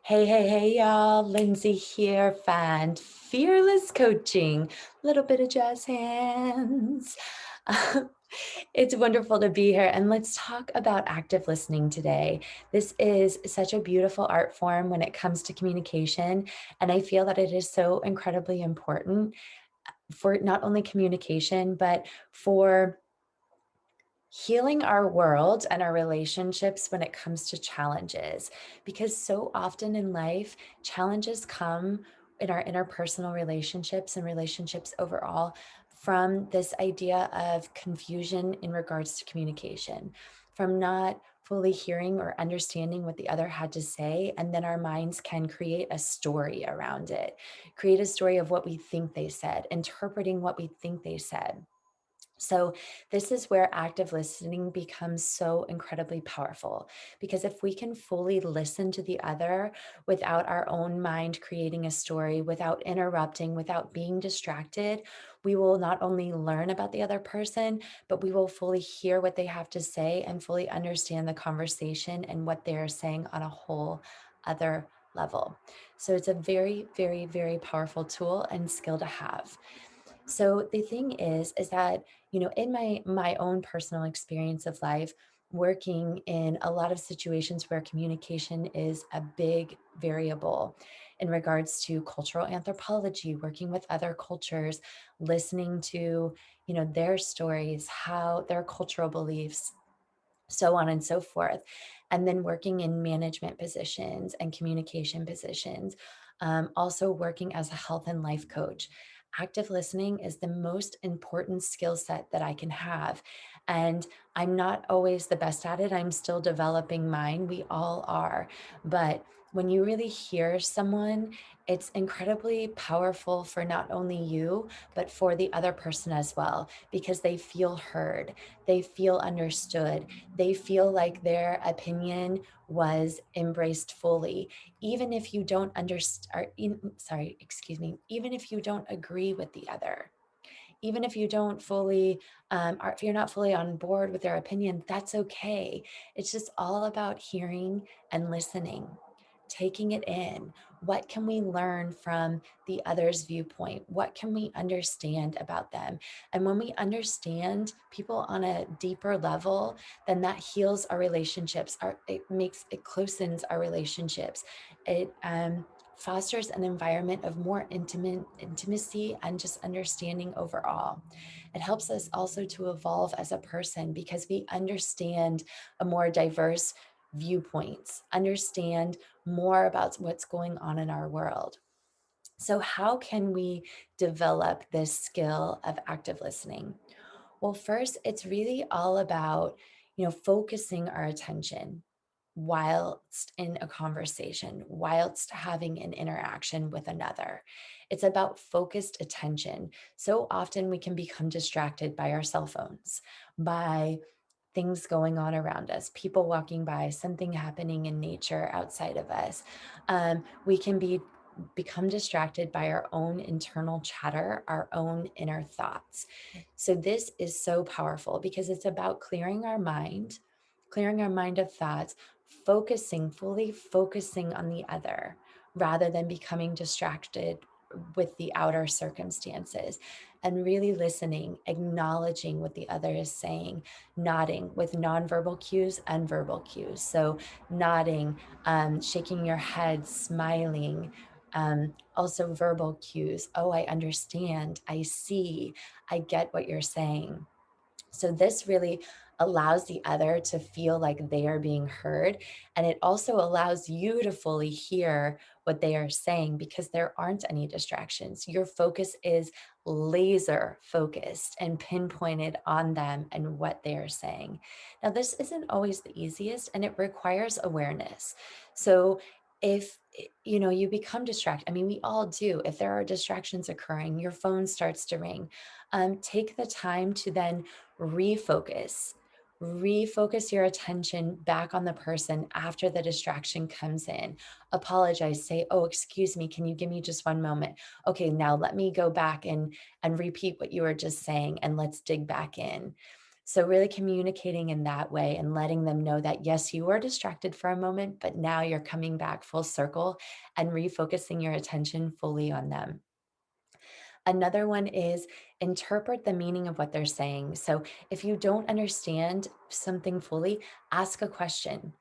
Hey, y'all. Lindsay here, Find Fearless Coaching. Little bit of jazz hands. Um, it's wonderful to be here, and let's talk about active listening today. This is such a beautiful art form when it comes to communication, and I feel that it is so incredibly important for not only communication, but for healing our world and our relationships when it comes to challenges. Because so often in life, challenges come in our interpersonal relationships and relationships overall from this idea of confusion in regards to communication, from not fully hearing or understanding what the other had to say. And then our minds can create a story around it, create a story of what we think they said, interpreting what we think they said. So, this is where active listening becomes so incredibly powerful because if we can fully listen to the other without our own mind creating a story, without interrupting, without being distracted, we will not only learn about the other person, but we will fully hear what they have to say and fully understand the conversation and what they're saying on a whole other level. So, it's a very, very, very powerful tool and skill to have. So the thing is that, in my own personal experience of life, working in a lot of situations where communication is a big variable in regards to cultural anthropology, working with other cultures, listening to, their stories, how their cultural beliefs, so on and so forth. And then working in management positions and communication positions, also working as a health and life coach. Active listening is the most important skill set that I can have. And I'm not always the best at it. I'm still developing mine. We all are. But when you really hear someone, it's incredibly powerful for not only you, but for the other person as well, because they feel heard, they feel understood, they feel like their opinion was embraced fully, even if you don't understand, sorry, excuse me, even if you don't agree with the other, even if you don't fully, or if you're not fully on board with their opinion, that's okay. It's just all about hearing and listening, taking it in. What can we learn from the other's viewpoint? What can we understand about them? And when we understand people on a deeper level, then that heals our relationships. It closens our relationships. It fosters an environment of more intimacy and just understanding overall. It helps us also to evolve as a person because we understand a more diverse viewpoints, understand more about what's going on in our world. So, how can we develop this skill of active listening? Well, first, it's really all about, focusing our attention whilst in a conversation, whilst having an interaction with another. It's about focused attention. So often we can become distracted by our cell phones, by things going on around us, people walking by, something happening in nature outside of us. We can become distracted by our own internal chatter, our own inner thoughts. So this is so powerful because it's about clearing our mind of thoughts, fully focusing on the other rather than becoming distracted with the outer circumstances, and really listening, acknowledging what the other is saying, nodding with nonverbal cues and verbal cues. So nodding, shaking your head, smiling, also verbal cues. Oh, I understand. I see. I get what you're saying. So this really allows the other to feel like they are being heard. And it also allows you to fully hear what they are saying because there aren't any distractions. Your focus is laser focused and pinpointed on them and what they are saying. Now, this isn't always the easiest and it requires awareness. So if you become distracted, I mean, we all do. If there are distractions occurring, your phone starts to ring. Take the time to then refocus refocus your attention back on the person after the distraction comes in. Apologize, say, oh, excuse me, can you give me just one moment? Okay, now let me go back and repeat what you were just saying, and let's dig back in. So, really communicating in that way and letting them know that, yes, you were distracted for a moment, but now you're coming back full circle and refocusing your attention fully on them. Another one is interpret the meaning of what they're saying. So, if you don't understand something fully, ask a question.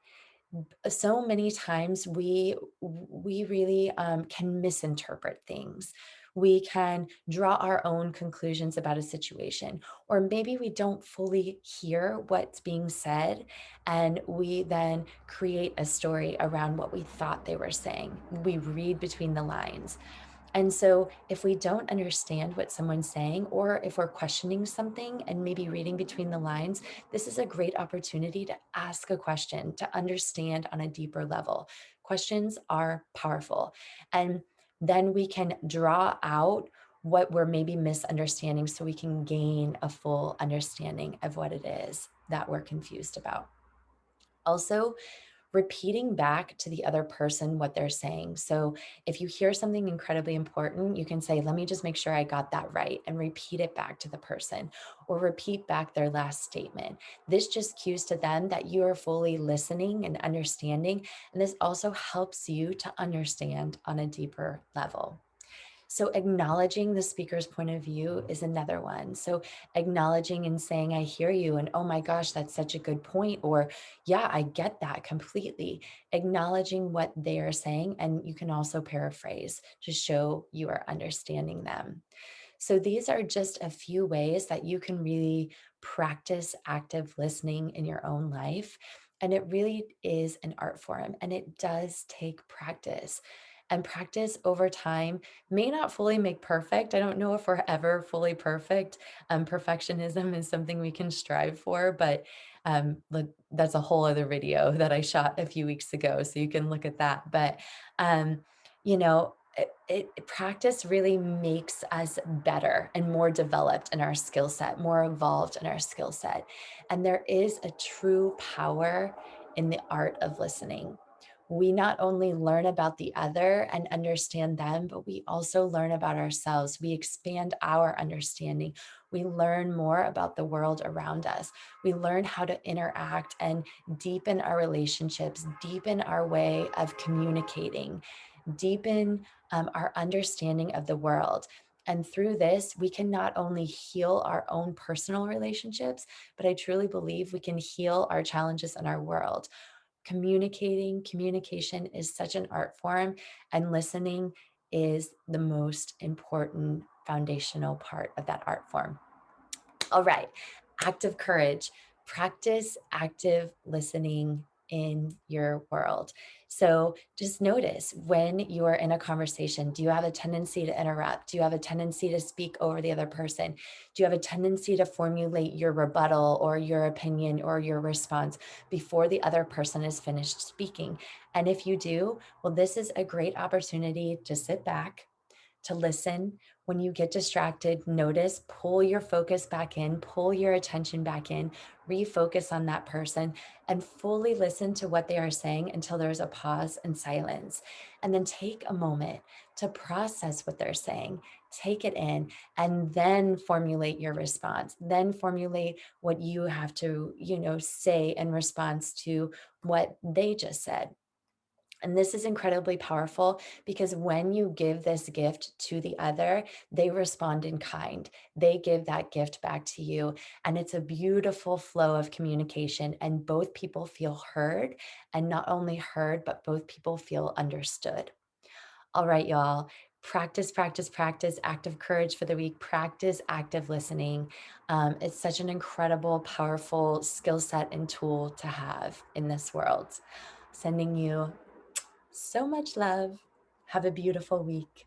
So many times we really can misinterpret things. We can draw our own conclusions about a situation, or maybe we don't fully hear what's being said, and we then create a story around what we thought they were saying. We read between the lines. And so, if we don't understand what someone's saying, or if we're questioning something and maybe reading between the lines, this is a great opportunity to ask a question, to understand on a deeper level. Questions are powerful. And then we can draw out what we're maybe misunderstanding so we can gain a full understanding of what it is that we're confused about. Also, repeating back to the other person what they're saying. So if you hear something incredibly important, you can say, let me just make sure I got that right, and repeat it back to the person, or repeat back their last statement. This just cues to them that you are fully listening and understanding. And this also helps you to understand on a deeper level. So, acknowledging the speaker's point of view is another one. So, acknowledging and saying, I hear you, and oh my gosh, that's such a good point. Or, yeah, I get that completely. Acknowledging what they are saying. And you can also paraphrase to show you are understanding them. So, these are just a few ways that you can really practice active listening in your own life. And it really is an art form, and it does take practice. And practice over time may not fully make perfect. I don't know if we're ever fully perfect. Perfectionism is something we can strive for, but that's a whole other video that I shot a few weeks ago. So you can look at that. But, um, practice really makes us better and more developed in our skill set, more evolved in our skill set. And there is a true power in the art of listening. We not only learn about the other and understand them, but we also learn about ourselves. We expand our understanding. We learn more about the world around us. We learn how to interact and deepen our relationships, deepen our way of communicating, deepen our understanding of the world. And through this, we can not only heal our own personal relationships, but I truly believe we can heal our challenges in our world. Communication is such an art form, and listening is the most important foundational part of that art form. All right, active courage. Practice active listening in your world. So just notice when you are in a conversation, do you have a tendency to interrupt? Do you have a tendency to speak over the other person? Do you have a tendency to formulate your rebuttal or your opinion or your response before the other person is finished speaking? And if you do, well, this is a great opportunity to sit back, to listen. When you get distracted, notice, pull your focus back in, pull your attention back in, refocus on that person, and fully listen to what they are saying until there's a pause and silence. And then take a moment to process what they're saying, take it in, and then formulate your response. Then formulate what you have to, say in response to what they just said. And this is incredibly powerful because when you give this gift to the other, they respond in kind. They give that gift back to you. And it's a beautiful flow of communication. And both people feel heard. And not only heard, but both people feel understood. All right, y'all. Practice, practice, practice active courage for the week. Practice active listening. It's such an incredible, powerful skill set and tool to have in this world. Sending you so much love. Have a beautiful week.